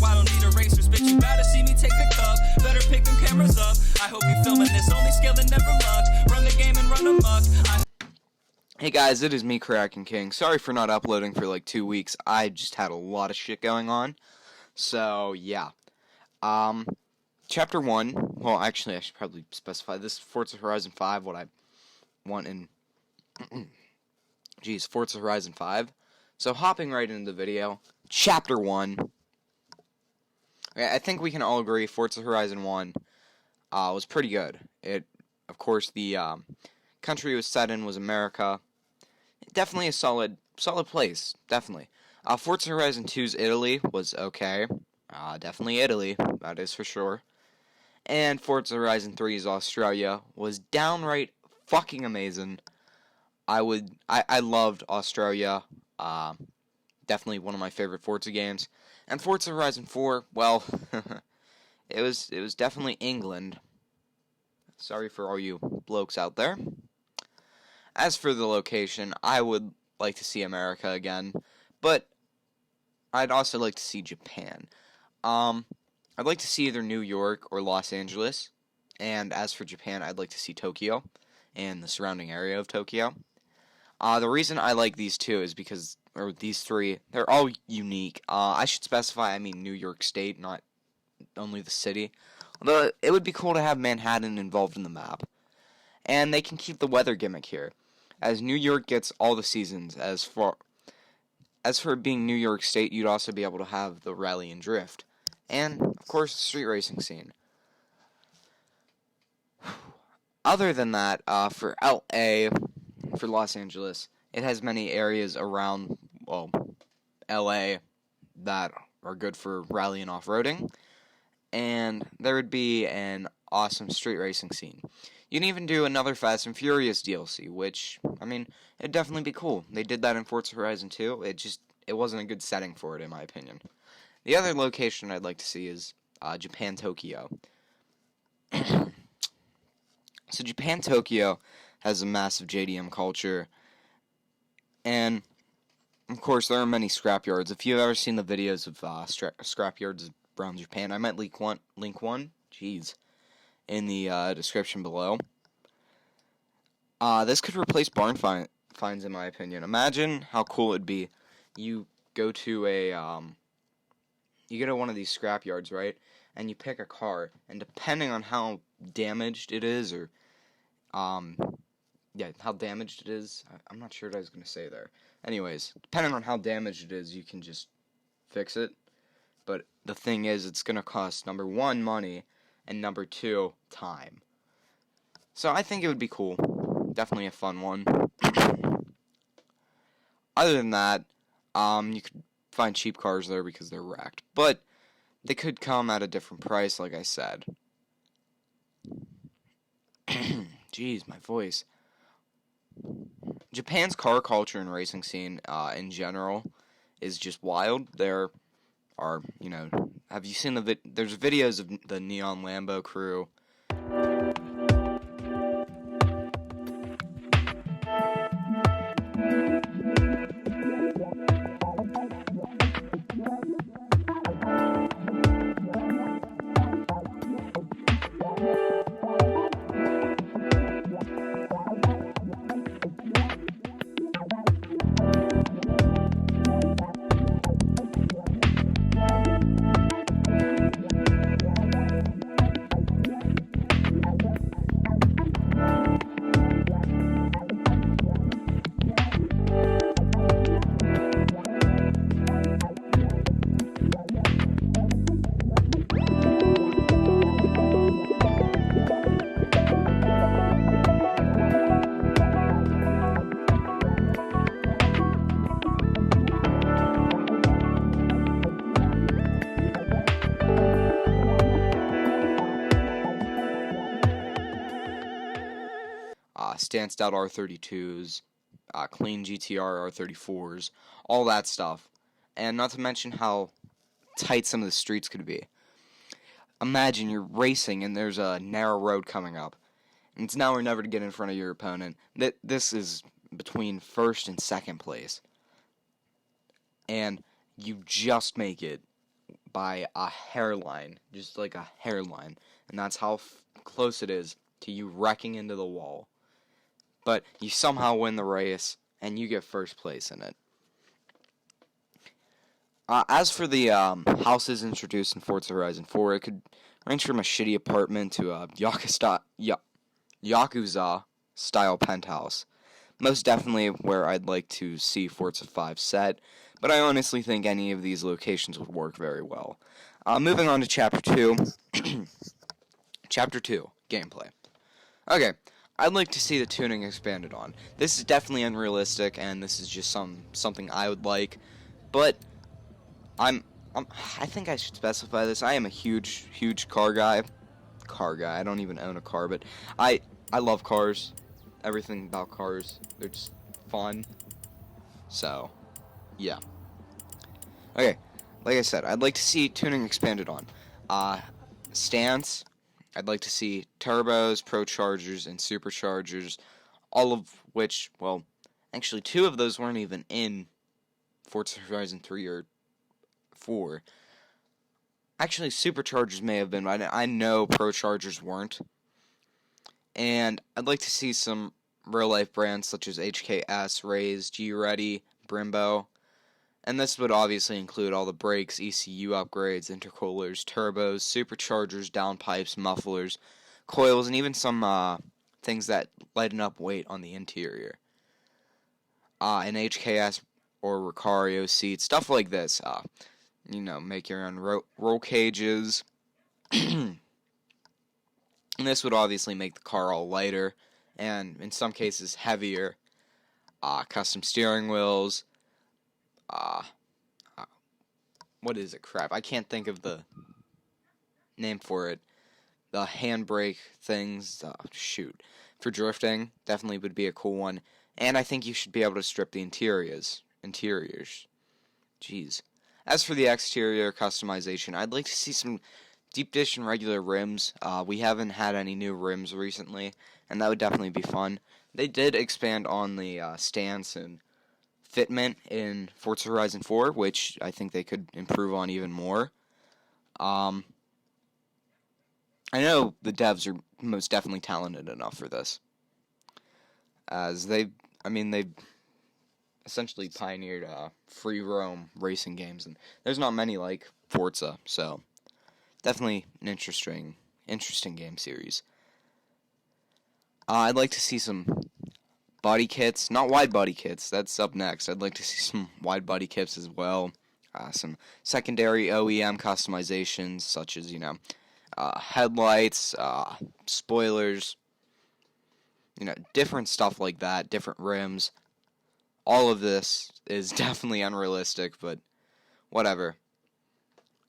I don't need erasers, bitch, you gotta see me take the cup. Better pick them cameras up. I hope you filming this, only skill and never luck. Run the game and run amok. Hey guys, it is me, Kraken King. Sorry for not uploading for like 2 weeks. I just had a lot of shit going on. So, yeah. Chapter 1, well, actually, I should probably specify this. Forza Horizon 5, what I want in... Forza Horizon 5. So, hopping right into the video. Chapter 1. I think we can all agree Forza Horizon 1 was pretty good. Of course, the country it was set in was America. Definitely a solid place, definitely. Forza Horizon 2's Italy was okay. Definitely Italy, that is for sure. And Forza Horizon 3's Australia was downright fucking amazing. I loved Australia. Definitely one of my favorite Forza games. And Forza Horizon 4, well, it was definitely England. Sorry for all you blokes out there. As for the location, I would like to see America again, but I'd also like to see Japan. I'd like to see either New York or Los Angeles, and as for Japan, I'd like to see Tokyo and the surrounding area of Tokyo. The reason I like these two is because, or these three, they're all unique. I should specify, I mean New York State, not only the city. Although, it would be cool to have Manhattan involved in the map. And they can keep the weather gimmick here, as New York gets all the seasons. As for it being New York State, you'd also be able to have the rally and drift. And, of course, the street racing scene. Other than that, for LA, for Los Angeles, it has many areas around, well, LA that are good for rally and off-roading. And there would be an awesome street racing scene. You can even do another Fast and Furious DLC, which, I mean, it'd definitely be cool. They did that in Forza Horizon 2. It wasn't a good setting for it, in my opinion. The other location I'd like to see is Japan, Tokyo. So Japan, Tokyo has a massive JDM culture. And, of course, there are many scrapyards. If you've ever seen the videos of scrapyards around Japan, I might link one. Jeez. In the description below. This could replace barn finds, in my opinion. Imagine how cool it'd be. You go to one of these scrap yards, right? And you pick a car, and depending on how damaged it is, or how damaged it is. I'm not sure what I was gonna say there. Anyways, depending on how damaged it is, you can just fix it. But the thing is, it's gonna cost, number one, money, and number two, time. So I think it would be cool. Definitely a fun one. Other than that, you could find cheap cars there because they're wrecked. But they could come at a different price, like I said. Jeez, my voice. Japan's car culture and racing scene, in general, is just wild. There are, have you seen there's videos of the Neon Lambo crew. Stanced out R32s, clean GTR R34s, all that stuff. And not to mention how tight some of the streets could be. Imagine you're racing and there's a narrow road coming up. And it's now or never to get in front of your opponent. This is between first and second place. And you just make it by a hairline, just like a hairline, and that's how close it is to you wrecking into the wall. But you somehow win the race, and you get first place in it. As for the houses introduced in Forza Horizon 4, it could range from a shitty apartment to a Yakuza-style penthouse. Most definitely where I'd like to see Forza 5 set, but I honestly think any of these locations would work very well. Moving on to Chapter 2. Chapter 2, Gameplay. Okay, I'd like to see the tuning expanded on. This is definitely unrealistic, and this is just something I would like, but I think I should specify this. I am a huge car guy. I don't even own a car, but I love cars. Everything about cars. They're just fun. So, yeah. Okay, like I said, I'd like to see tuning expanded on. Stance. I'd like to see turbos, prochargers, and superchargers, all of which, well, actually 2 of those weren't even in Forza Horizon 3 or 4. Actually, superchargers may have been, but I know prochargers weren't. And I'd like to see some real-life brands such as HKS, Raze, G-Ready, Brembo. And this would obviously include all the brakes, ECU upgrades, intercoolers, turbos, superchargers, downpipes, mufflers, coils, and even some things that lighten up weight on the interior. An HKS or Recario seat, stuff like this. Make your own roll cages. And this would obviously make the car all lighter, and in some cases heavier. Custom steering wheels. What is it? Crap. I can't think of the name for it. The handbrake things. For drifting, definitely would be a cool one. And I think you should be able to strip the interiors. Jeez. As for the exterior customization, I'd like to see some deep dish and regular rims. We haven't had any new rims recently, and that would definitely be fun. They did expand on the stance and fitment in Forza Horizon 4, which I think they could improve on even more. I know the devs are most definitely talented enough for this, as they've essentially pioneered free roam racing games, and there's not many like Forza, so definitely an interesting game series. I'd like to see some body kits, not wide body kits, that's up next. I'd like to see some wide body kits as well. Some secondary OEM customizations, such as, headlights, spoilers, different stuff like that, different rims. All of this is definitely unrealistic, but whatever.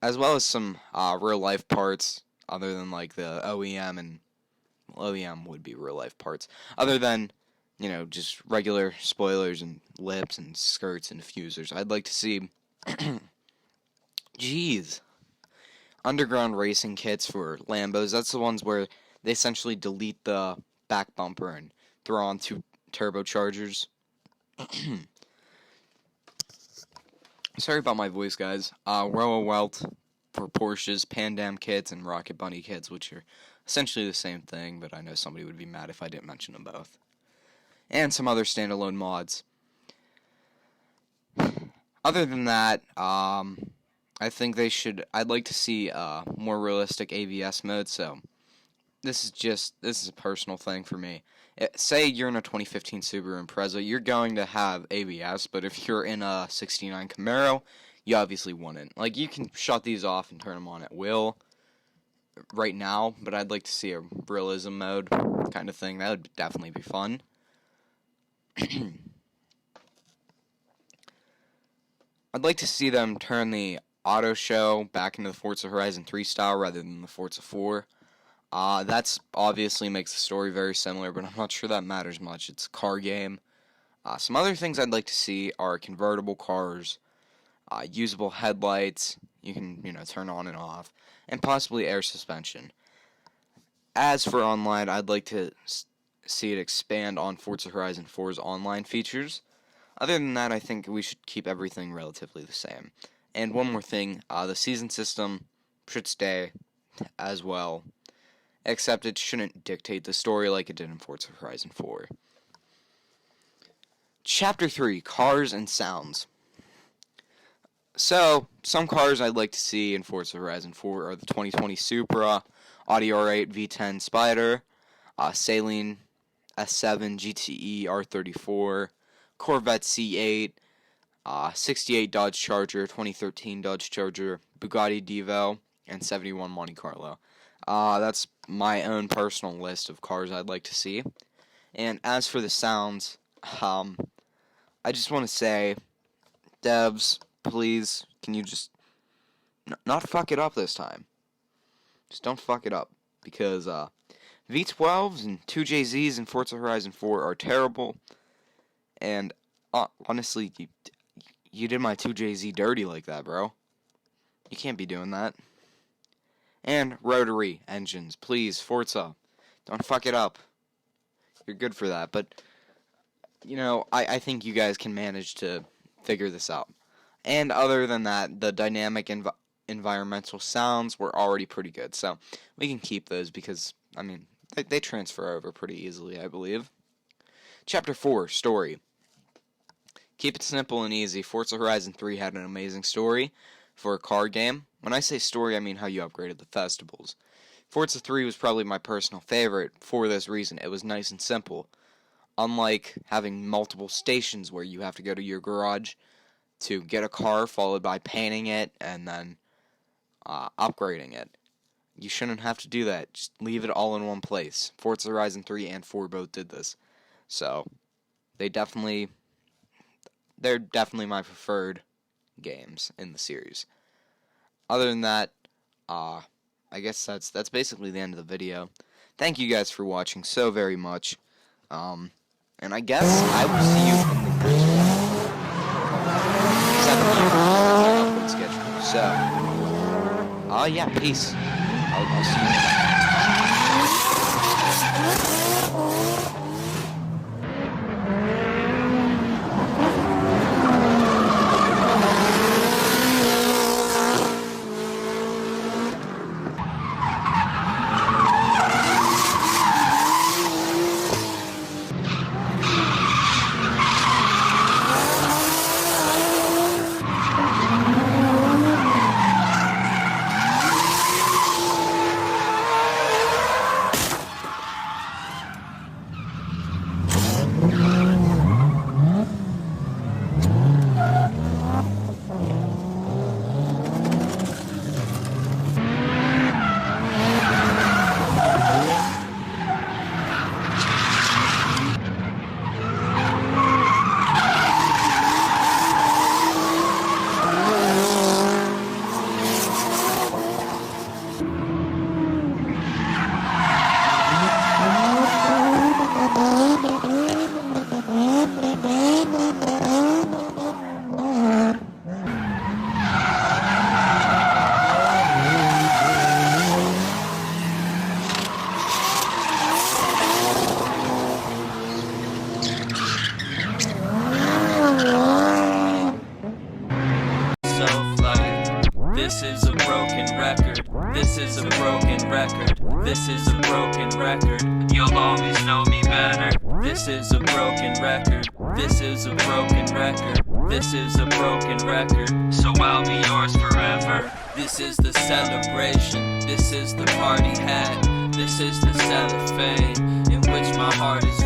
As well as some real-life parts, other than, like, the OEM, and OEM would be real-life parts. Other than, just regular spoilers and lips and skirts and diffusers. I'd like to see, underground racing kits for Lambos. That's the ones where they essentially delete the back bumper and throw on 2 turbochargers. Sorry about my voice, guys. Roa Welt for Porsches, Pandam kits, and Rocket Bunny kits, which are essentially the same thing, but I know somebody would be mad if I didn't mention them both. And some other standalone mods. Other than that, I think I'd like to see more realistic ABS mode, so this is a personal thing for me. Say you're in a 2015 Subaru Impreza, you're going to have ABS, but if you're in a 69 Camaro, you obviously wouldn't. Like, you can shut these off and turn them on at will right now, but I'd like to see a realism mode kind of thing. That would definitely be fun. I'd like to see them turn the auto show back into the Forza Horizon 3 style rather than the Forza 4. That's obviously makes the story very similar, but I'm not sure that matters much. It's a car game. Some other things I'd like to see are convertible cars, usable headlights, you can, turn on and off, and possibly air suspension. As for online, I'd like to see it expand on Forza Horizon 4's online features. Other than that, I think we should keep everything relatively the same. And one more thing, the season system should stay as well, except it shouldn't dictate the story like it did in Forza Horizon 4. Chapter 3, Cars and Sounds. So, some cars I'd like to see in Forza Horizon 4 are the 2020 Supra, Audi R8 V10 Spider, Saleen S7 GTE R34, Corvette C8, 68 Dodge Charger, 2013 Dodge Charger, Bugatti Divo, and 71 Monte Carlo. That's my own personal list of cars I'd like to see. And as for the sounds, I just want to say, devs, please, can you just not fuck it up this time? Just don't fuck it up, because V12s and 2JZs in Forza Horizon 4 are terrible, and honestly, you did my 2JZ dirty like that, bro. You can't be doing that. And rotary engines, please, Forza, don't fuck it up. You're good for that, but, you know, I think you guys can manage to figure this out. And other than that, the dynamic environmental sounds were already pretty good, so we can keep those because, I mean, they transfer over pretty easily, I believe. Chapter 4, Story. Keep it simple and easy. Forza Horizon 3 had an amazing story for a car game. When I say story, I mean how you upgraded the festivals. Forza 3 was probably my personal favorite for this reason. It was nice and simple. Unlike having multiple stations where you have to go to your garage to get a car, followed by painting it, and then upgrading it. You shouldn't have to do that. Just leave it all in one place. Forza Horizon 3 and 4 both did this. So, they're definitely my preferred games in the series. Other than that, I guess that's basically the end of the video. Thank you guys for watching so very much. And I guess I will see you in the next one. Because I have a schedule. So, yeah, peace. I'll see you. This is a broken record. This is a broken record. This is a broken record. You'll always know me better. This is a broken record. This is a broken record. This is a broken record. So I'll be yours forever. This is the celebration. This is the party hat. This is the cellophane in which my heart is